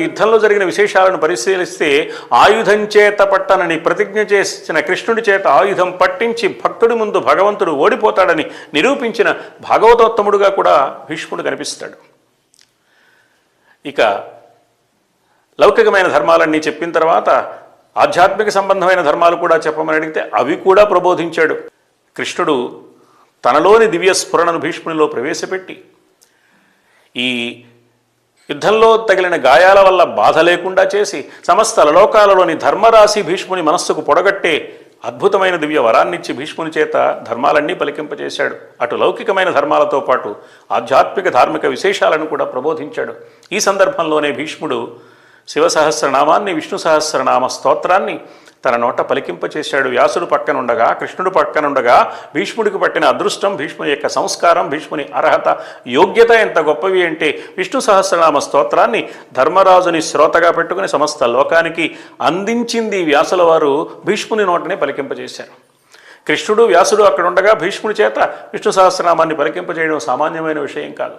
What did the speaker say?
యుద్ధంలో జరిగిన విశేషాలను పరిశీలిస్తే ఆయుధం చేత పట్టనని ప్రతిజ్ఞ చేసిన కృష్ణుడి చేత ఆయుధం పట్టించి భక్తుడి ముందు భగవంతుడు ఓడిపోతాడని నిరూపించిన భాగవతోత్తముడుగా కూడా భీష్ముడు కనిపిస్తాడు. ఇక లౌకికమైన ధర్మాలన్నీ చెప్పిన తర్వాత ఆధ్యాత్మిక సంబంధమైన ధర్మాలు కూడా చెప్పమని అడిగితే అవి కూడా ప్రబోధించాడు. కృష్ణుడు తనలోని దివ్య స్ఫురణను భీష్మునిలో ప్రవేశపెట్టి ఈ యుద్ధంలో తగిలిన గాయాల వల్ల బాధ లేకుండా చేసి సమస్త లోకాలలోని ధర్మరాశి భీష్ముని మనస్సుకు పొడగట్టే అద్భుతమైన దివ్య వరాన్నిచ్చి భీష్ముని చేత ధర్మాలన్నీ పలికింపచేశాడు. అటు లౌకికమైన ధర్మాలతో పాటు ఆధ్యాత్మిక ధార్మిక విశేషాలను కూడా ప్రబోధించాడు. ఈ సందర్భంలోనే భీష్ముడు శివసహస్రనామాన్ని, విష్ణు సహస్రనామ స్తోత్రాన్ని తన నోట పలికింపచేశాడు. వ్యాసుడు పక్కనుండగా, కృష్ణుడు పక్కనుండగా భీష్ముడికి పట్టిన అదృష్టం, భీష్ముని యొక్క సంస్కారం, భీష్ముని అర్హత, యోగ్యత ఎంత గొప్పవి అంటే విష్ణు సహస్రనామ స్తోత్రాన్ని ధర్మరాజుని శ్రోతగా పెట్టుకుని సమస్త లోకానికి అందించింది వ్యాసుల వారు భీష్ముని నోటనే పలికింపచేశారు. కృష్ణుడు, వ్యాసుడు అక్కడ ఉండగా భీష్ముడి చేత విష్ణు సహస్రనామాన్ని పలికింపజేయడం సామాన్యమైన విషయం కాదు.